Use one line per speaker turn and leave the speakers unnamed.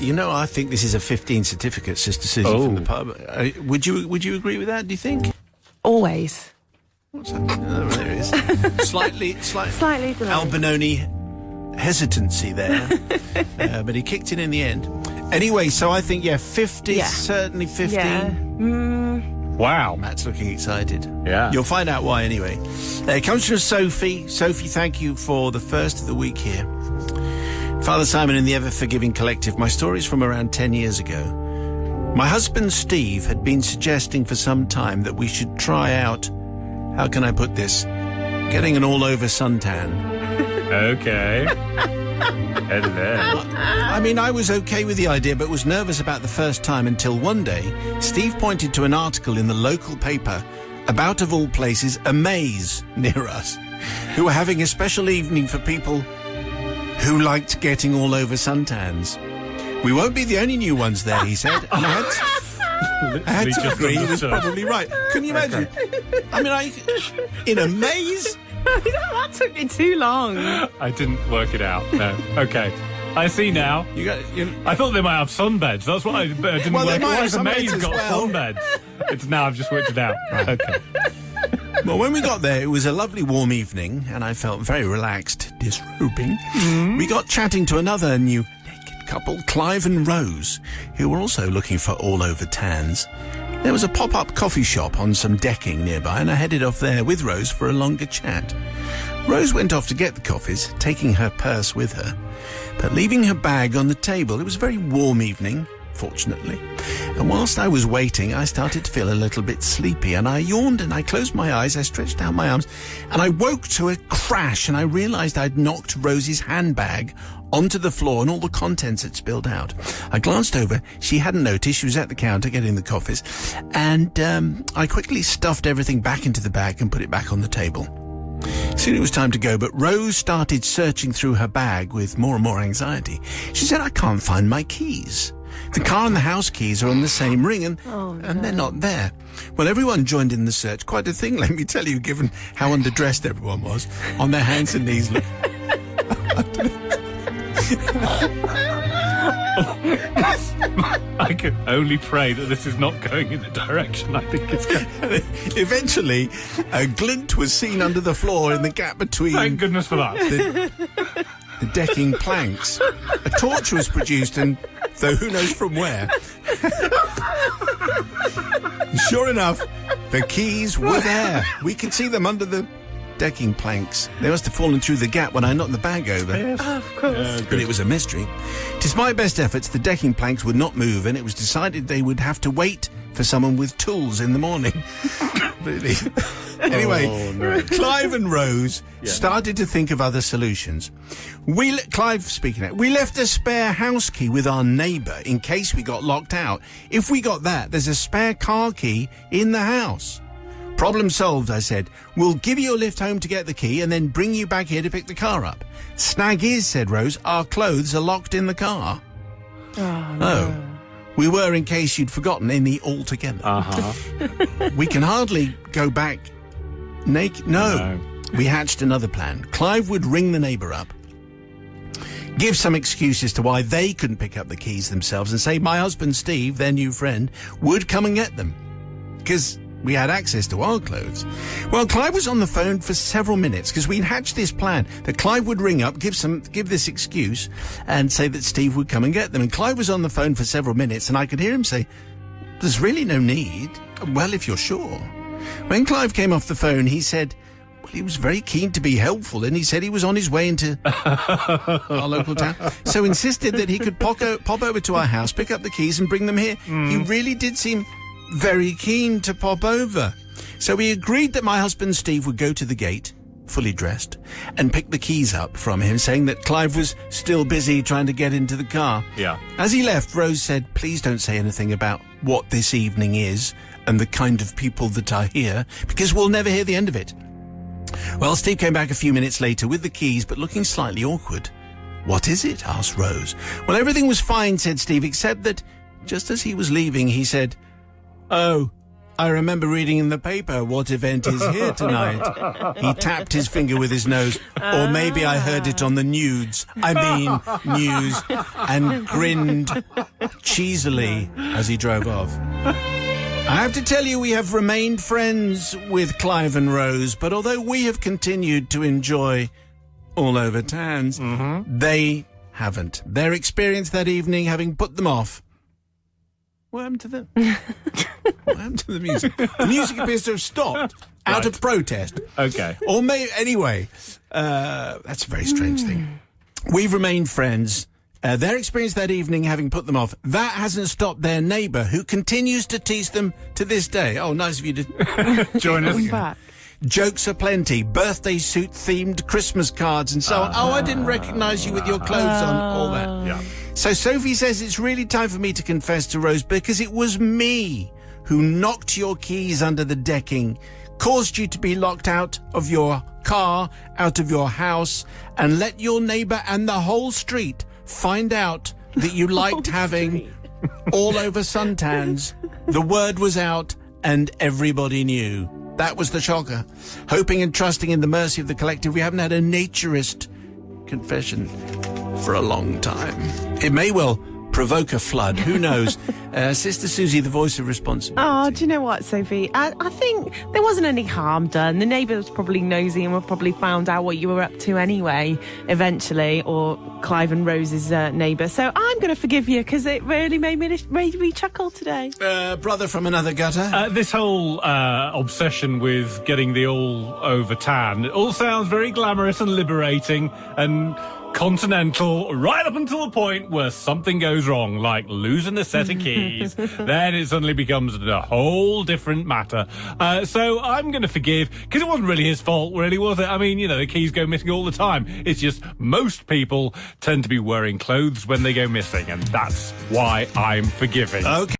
I think this is a 15 certificate, Sister Susie, from the pub. Would you agree with that, do you think?
Always.
What's that? Oh, there it is. Slightly
delayed.
Albinoni hesitancy there. But he kicked it in the end. Anyway, so I think, 50, certainly 15.
Yeah.
Wow.
Matt's looking excited.
Yeah.
You'll find out why anyway. It comes from Sophie. Sophie, thank you for the first of the week here. Father Simon and the Ever-Forgiving Collective. My story is from around 10 years ago. My husband, Steve, had been suggesting for some time that we should try out, how can I put this, getting an all-over suntan.
Okay. Hello.
I mean, I was okay with the idea, but was nervous about the first time until one day, Steve pointed to an article in the local paper about, of all places, a maze near us, who were having a special evening for people who liked getting all over suntans. We won't be the only new ones there, he said. And I had to agree he was probably right. Can you imagine? Okay. I mean, in a maze?
That took me too long.
I didn't work it out. No. Okay. I see now. I thought they might have sunbeds. That's what I didn't work out. Why the maze got sunbeds? It's now I've just worked it out. Right. Okay.
Well, when we got there, it was a lovely warm evening, and I felt very relaxed, disrobing. We got chatting to another new naked couple, Clive and Rose, who were also looking for all-over tans. There was a pop-up coffee shop on some decking nearby, and I headed off there with Rose for a longer chat. Rose went off to get the coffees, taking her purse with her, but leaving her bag on the table. It was a very warm evening, fortunately, and whilst I was waiting, I started to feel a little bit sleepy, and I yawned and I closed my eyes, I stretched out my arms, and I woke to a crash, and I realised I'd knocked Rose's handbag onto the floor and all the contents had spilled out. I glanced over. She hadn't noticed. She was at the counter getting the coffees, and I quickly stuffed everything back into the bag and put it back on the table. Soon it was time to go, but Rose started searching through her bag with more and more anxiety. She said, I can't find my keys. The car and the house keys are on the same ring, and they're not there. Well, everyone joined in the search. Quite a thing, let me tell you, given how underdressed everyone was, on their hands and knees.
I can only pray that this is not going in the direction I think it's going.
Eventually, a glint was seen under the floor in the gap between...
Thank goodness for that.
The decking planks. A torch was produced, and though who knows from where. Sure enough, the keys were there. We could see them under the decking planks. They must have fallen through the gap when I knocked the bag over.
Yes. Oh, of course.
But it was a mystery. Despite best efforts, the decking planks would not move, and it was decided they would have to wait for someone with tools in the morning. Really. Anyway, Clive and Rose started to think of other solutions. Clive speaking out, we left a spare house key with our neighbour in case we got locked out. If we got that, there's a spare car key in the house. Problem solved, I said. We'll give you a lift home to get the key and then bring you back here to pick the car up. Snag is, said Rose, our clothes are locked in the car.
Oh, no.
We were, in case you'd forgotten, in the altogether. We can hardly go back naked. No. We hatched another plan. Clive would ring the neighbour up, give some excuse as to why they couldn't pick up the keys themselves, and say my husband Steve, their new friend, would come and get them. Because we had access to our clothes. Well, Clive was on the phone for several minutes because we'd hatched this plan that Clive would ring up, give this excuse, and say that Steve would come and get them. And Clive was on the phone for several minutes, and I could hear him say, "There's really no need. Well, if you're sure." When Clive came off the phone, he said, well, he was very keen to be helpful, and he said he was on his way into our local town, so insisted that he could pop over to our house, pick up the keys, and bring them here. He really did seem very keen to pop over. So we agreed that my husband Steve would go to the gate, fully dressed, and pick the keys up from him, saying that Clive was still busy trying to get into the car.
Yeah.
As he left, Rose said, please don't say anything about what this evening is and the kind of people that are here, because we'll never hear the end of it. Well, Steve came back a few minutes later with the keys, but looking slightly awkward. What is it? Asked Rose. Well, everything was fine, said Steve, except that just as he was leaving, he said, "Oh, I remember reading in the paper what event is here tonight. He tapped his finger with his nose, or maybe I heard it on the news, and grinned cheesily as he drove off. I have to tell you, we have remained friends with Clive and Rose, but although we have continued to enjoy All Over Tans, they haven't. Their experience that evening having put them off. What happened to them? What happened to the music? The music appears to have stopped out of protest.
Okay.
Or anyway, that's a very strange thing. We've remained friends. Their experience that evening having put them off, that hasn't stopped their neighbour, who continues to tease them to this day. Oh, nice of you to
join us.
Back.
Jokes aplenty, birthday suit-themed Christmas cards and so on. Oh, I didn't recognise you with your clothes on, all that.
Yeah.
So Sophie says it's really time for me to confess to Rose, because it was me who knocked your keys under the decking, caused you to be locked out of your car, out of your house, and let your neighbour and the whole street find out that you liked having all over suntans. The word was out and everybody knew. That was the shocker. Hoping and trusting in the mercy of the collective, we haven't had a naturist confession for a long time. It may well provoke a flood. Who knows? Sister Susie, the voice of responsibility.
Oh, do you know what, Sophie? I think there wasn't any harm done. The neighbour was probably nosy and would probably found out what you were up to anyway, eventually, or Clive and Rose's neighbour. So I'm going to forgive you, because it really made me chuckle today.
Brother from another gutter?
This whole obsession with getting the all-over tan, it all sounds very glamorous and liberating and continental, right up until the point where something goes wrong, like losing a set of keys. Then it suddenly becomes a whole different matter. So I'm going to forgive, because it wasn't really his fault, really, was it? I mean, you know, the keys go missing all the time. It's just most people tend to be wearing clothes when they go missing, and that's why I'm forgiving.
Okay.